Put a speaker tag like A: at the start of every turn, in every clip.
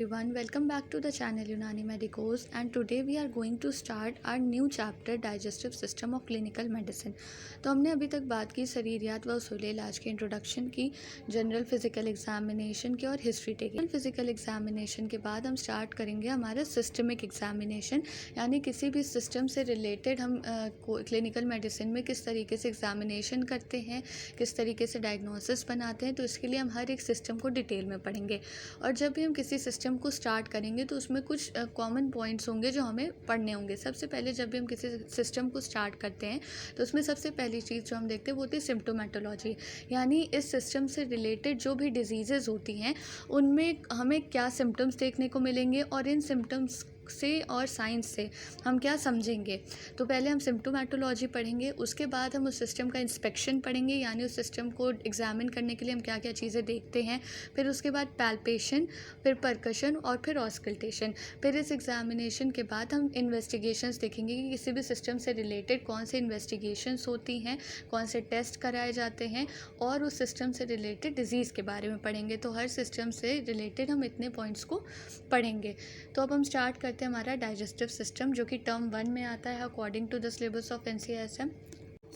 A: Everyone, welcome back to the channel Unani Medicos, and today we are going to start our new chapter digestive system of clinical medicine. तो हमने अभी तक बात की शरीरियात व उसूल इलाज की इंट्रोडक्शन की, जनरल फिजिकल एग्जामिनेशन की और हिस्ट्री टेकिंग। फिजिकल एग्जामिनेशन के बाद हम स्टार्ट करेंगे हमारा सिस्टमिक एग्जामिनेशन, यानी किसी भी सिस्टम से रिलेटेड हम क्लिनिकल मेडिसिन में किस तरीके से एग्जामिनेशन करते हैं, किस तरीके से डायग्नोसिस बनाते हैं। तो इसके लिए हम हर एक सिस्टम को डिटेल में पढ़ेंगे। और जब भी हम किसी सिस्टम को स्टार्ट करेंगे तो उसमें कुछ कॉमन पॉइंट्स होंगे जो हमें पढ़ने होंगे। सबसे पहले जब भी हम किसी सिस्टम को स्टार्ट करते हैं तो उसमें सबसे पहली चीज़ जो हम देखते हैं वो होती है सिम्प्टोमेटोलॉजी, यानी इस सिस्टम से रिलेटेड जो भी डिजीज़ेज होती हैं उनमें हमें क्या सिम्टम्स देखने को मिलेंगे और इन सिम्टम्स से और साइंस से हम क्या समझेंगे। तो पहले हम सिम्प्टोमेटोलॉजी पढ़ेंगे, उसके बाद हम उस सिस्टम का इंस्पेक्शन पढ़ेंगे, यानी उस सिस्टम को एग्जामिन करने के लिए हम क्या क्या चीज़ें देखते हैं। फिर उसके बाद पैल्पेशन, फिर परकशन और फिर ऑस्कल्टेशन। फिर इस एग्जामिनेशन के बाद हम इन्वेस्टिगेशंस देखेंगे कि किसी भी सिस्टम से रिलेटेड कौन से इन्वेस्टिगेशंस होती हैं, कौन से टेस्ट कराए जाते हैं, और उस सिस्टम से रिलेटेड डिजीज़ के बारे में पढ़ेंगे। तो हर सिस्टम से रिलेटेड हम इतने पॉइंट्स को पढ़ेंगे। तो अब हम स्टार्ट करते हैं हमारा डाइजेस्टिव सिस्टम, जो कि टर्म 1 में आता है according to the syllabus of NCSM।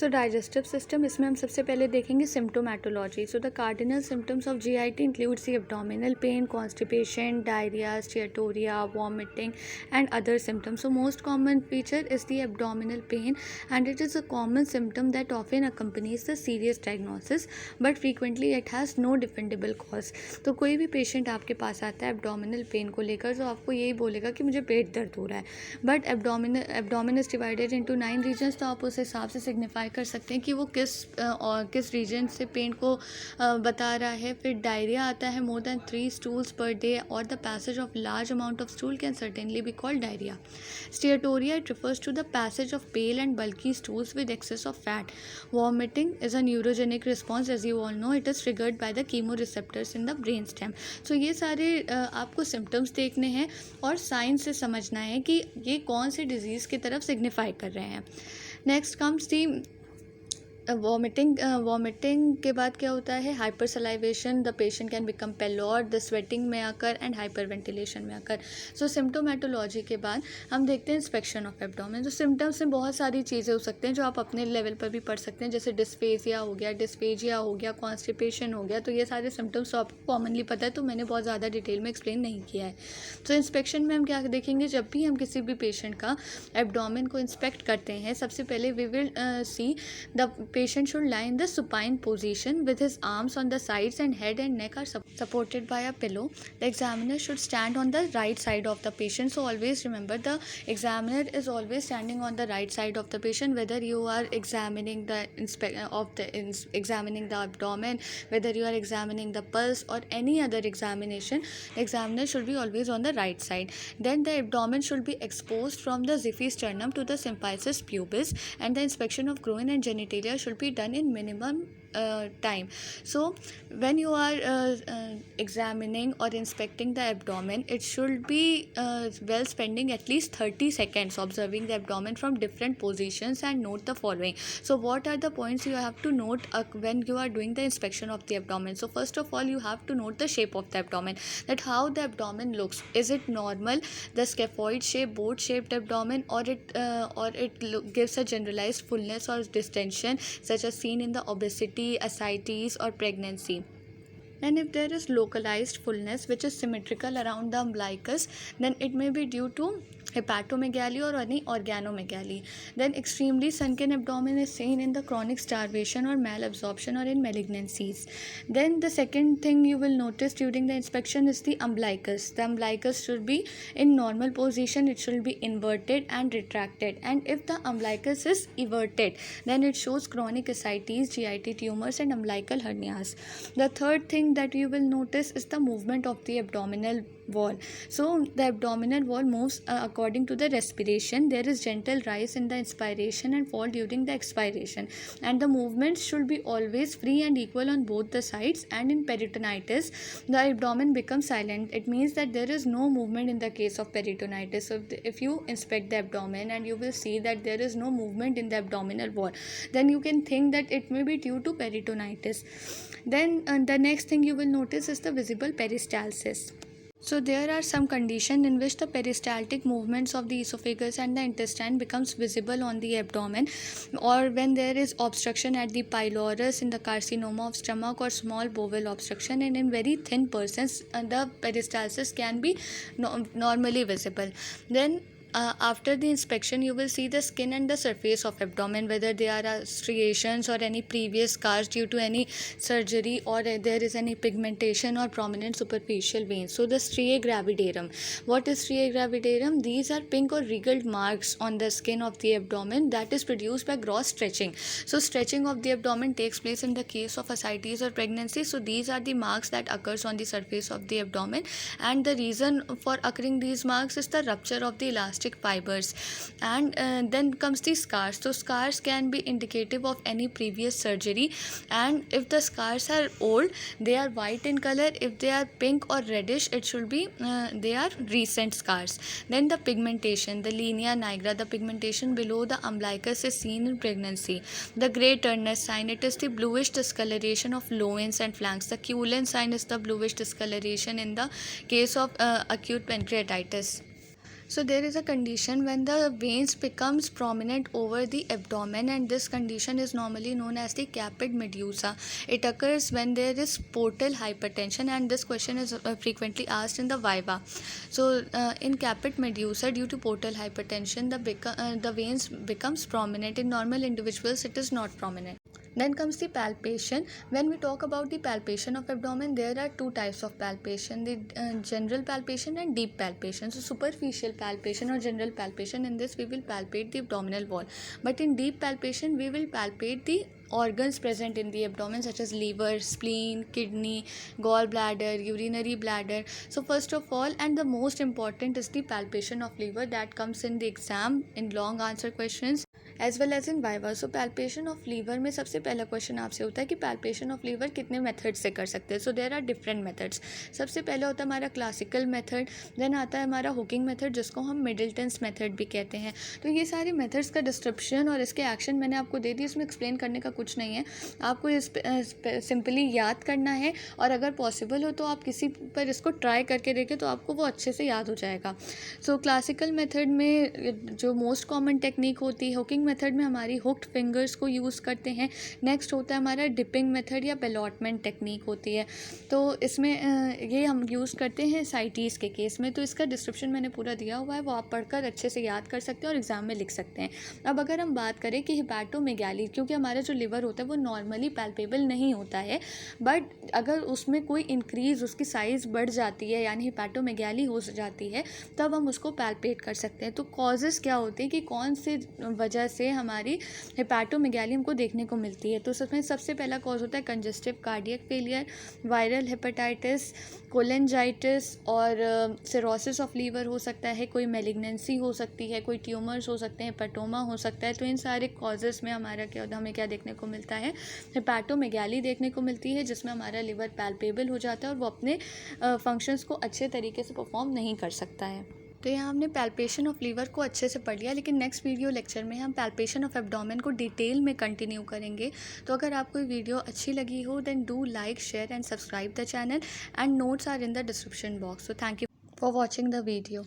A: So digestive system, इसमें हम सबसे पहले देखेंगे symptomatology. So the cardinal symptoms of GIT includes the abdominal pain, constipation, diarrhoea, steatorrhoea, vomiting and other symptoms. So most common feature is the abdominal pain and it is a common symptom that often accompanies the serious diagnosis, but frequently it has no defendable cause. तो कोई भी patient आपके पास आता है abdominal pain को लेकर, तो आपको यही बोलेगा कि मुझे पेट दर्द हो रहा है, but abdomen is divided into 9 regions. तो आप उस हिसाब से सिग्निफाई कर सकते हैं कि वो किस रीजन से पेन को बता रहा है। फिर डायरिया आता है, more than 3 stools per day और the passage of large amount of stool can certainly be called diarrhoea. Steatorrhoea, it refers to the passage of pale and bulky stools with excess of fat. Vomiting is a neurogenic response, as you all know, it is triggered by the chemoreceptors in the brainstem. So ये सारे आपको symptoms देखने हैं और science से समझना है कि ये कौन से डिजीज़ की तरफ सिग्निफाई कर रहे हैं। नेक्स्ट कम्स दी वॉमिटिंग के बाद क्या होता है, hyper salivation, the patient can become pallor, the sweating में आकर एंड हाइपर वेंटिलेशन में आकर। सो सिम्प्टोमेटोलॉजी के बाद हम देखते हैं इंस्पेक्शन ऑफ एब्डोमेन। तो सिम्टम्स में बहुत सारी चीज़ें हो सकते हैं जो आप अपने लेवल पर भी पढ़ सकते हैं, जैसे डिस्फेजिया हो गया, डिस्फेजिया हो गया, कॉन्स्टिपेशन हो गया। तो ये सारे सिम्टम्स तो आपको कॉमनली पता है, तो मैंने बहुत ज़्यादा डिटेल में एक्सप्लेन नहीं किया है। तो इंस्पेक्शन में हम क्या देखेंगे, जब भी हम किसी भी पेशेंट का एब्डोमेन को इंस्पेक्ट करते हैं, सबसे पहले we will see the patient should lie in the supine position with his arms on the sides and head and neck are supported by a pillow. The examiner should stand on the right side of the patient. So always remember, the examiner is always standing on the right side of the patient, whether you are examining examining the abdomen, whether you are examining the pulse or any other examination, the examiner should be always on the right side. Then the abdomen should be exposed from the xiphi sternum to the symphysis pubis, and the inspection of groin and genitalia should be done in minimum time. So when you are examining or inspecting the abdomen, it should be well spending at least 30 seconds observing the abdomen from different positions and note the following. So what are the points you have to note when you are doing the inspection of the abdomen? So first of all, you have to note the shape of the abdomen, that how the abdomen looks. Is it normal, the scaphoid shape, boat shaped abdomen, or it gives a generalized fullness or distension such as seen in the obesity, ascites or pregnancy. And if there is localized fullness which is symmetrical around the umbilicus, then it may be due to hepatomegaly or any organomegaly. Then extremely sunken abdomen is seen in the chronic starvation or malabsorption or in malignancies. Then the second thing you will notice during the inspection is the umbilicus. The umbilicus should be in normal position, it should be inverted and retracted, and if the umbilicus is everted, then it shows chronic ascites, GIT tumors and umbilical hernias. The third thing that you will notice is the movement of the abdominal wall. So the abdominal wall moves according to the respiration. There is gentle rise in the inspiration and fall during the expiration, and the movements should be always free and equal on both the sides. And in peritonitis, the abdomen becomes silent. It means that there is no movement in the case of peritonitis. So if you inspect the abdomen and you will see that there is no movement in the abdominal wall, then you can think that it may be due to peritonitis. Then the next thing you will notice is the visible peristalsis. So there are some conditions in which the peristaltic movements of the esophagus and the intestine becomes visible on the abdomen, or when there is obstruction at the pylorus in the carcinoma of stomach or small bowel obstruction, and in very thin persons the peristalsis can be normally visible. Then after the inspection you will see the skin and the surface of abdomen, whether there are striations or any previous scars due to any surgery, or there is any pigmentation or prominent superficial veins. So the striae gravidarum. What is striae gravidarum? These are pink or regal marks on the skin of the abdomen that is produced by gross stretching. So stretching of the abdomen takes place in the case of ascites or pregnancy. So these are the marks that occurs on the surface of the abdomen, and the reason for occurring these marks is the rupture of the elastic fibers. And then comes the scars. So scars can be indicative of any previous surgery, and if the scars are old they are white in color. If they are pink or reddish, it should be they are recent scars. Then the pigmentation, the linea nigra, the pigmentation below the umbilicus is seen in pregnancy. The gray Turner sign, it is the bluish discoloration of loins and flanks. The Cullen sign is the bluish discoloration in the case of acute pancreatitis. So there is a condition when the veins becomes prominent over the abdomen, and this condition is normally known as the caput medusa. It occurs when there is portal hypertension, and this question is frequently asked in the viva. So in caput medusa, due to portal hypertension, the veins becomes prominent. In normal individuals it is not prominent. Then comes the palpation. When we talk about the palpation of abdomen, there are two types of palpation, the general palpation and deep palpation. So superficial palpation or general palpation, in this we will palpate the abdominal wall, but in deep palpation we will palpate the organs present in the abdomen, such as liver, spleen, kidney, gallbladder, urinary bladder. So first of all, and the most important, is the palpation of liver that comes in the exam in long answer questions as well as in viva. So palpation of liver में सबसे पहला question आपसे होता है कि palpation of liver कितने method से कर सकते हैं. So there are different methods. सबसे पहले होता है हमारा क्लासिकल मेथड, देन आता है हमारा हुकिंग मेथड जिसको हम मिडिल्टन्स मेथड भी कहते हैं. तो ये सारे मेथड्स का डिस्क्रिप्शन और इसके एक्शन मैंने आपको दे दी. इसमें एक्सप्लेन करने का कुछ नहीं है, आपको इस सिंपली याद करना है, और अगर पॉसिबल हो तो आप किसी पर इसको ट्राई करके देखें तो आपको वो अच्छे से याद हो जाएगा. सो क्लासिकल मेथड में जो मोस्ट कॉमन टेक्निक होती है, हुकिंग मेथड में हमारी हुक्ड फिंगर्स को यूज़ करते हैं. नेक्स्ट होता है हमारा डिपिंग मेथड या बेलॉटमेंट टेक्निक होती है. तो इसमें ये हम यूज़ करते हैं साइटीज़ के केस में. तो इसका डिस्क्रिप्शन मैंने पूरा दिया हुआ है, वो आप पढ़कर अच्छे से याद कर सकते हैं और एग्ज़ाम में लिख सकते हैं. अब अगर हम बात करें कि हिपैटोमेगाली, क्योंकि हमारा जो लिवर होता है वो नॉर्मली पैल्पेबल नहीं होता है, बट अगर उसमें कोई इंक्रीज़, उसकी साइज़ बढ़ जाती है यानी हिपैटोमेगाली हो जाती है, तब हम उसको पैल्पेट कर सकते हैं. तो कॉजेज़ क्या होते हैं कि कौन से वजह से हमारी हिपैटोमेगाली हमको देखने को मिलती है. तो उसमें सबसे पहला कॉज होता है congestive cardiac failure, viral hepatitis, cholangitis, और सिरोसिस ऑफ लीवर हो सकता है, कोई मेलिग्नेंसी हो सकती है, कोई ट्यूमर्स हो सकते हैं, हेपेटोमा हो सकता है. तो इन सारे कॉजेज़ में हमें क्या देखने को मिलता है, हिपैटोमेगाली देखने को मिलती है, जिसमें हमारा लिवर पैल्पेबल हो जाता है और वो अपने फंक्शंस को अच्छे तरीके से परफॉर्म नहीं कर सकता है. तो यहाँ हमने पैल्पेशन ऑफ लीवर को अच्छे से पढ़ लिया, लेकिन नेक्स्ट वीडियो लेक्चर में हम पैल्पेशन ऑफ एब्डोमेन को डिटेल में कंटिन्यू करेंगे. तो अगर आपको ये वीडियो अच्छी लगी हो, then do like, share and subscribe the channel, and notes are in the description box. So thank you for watching the video.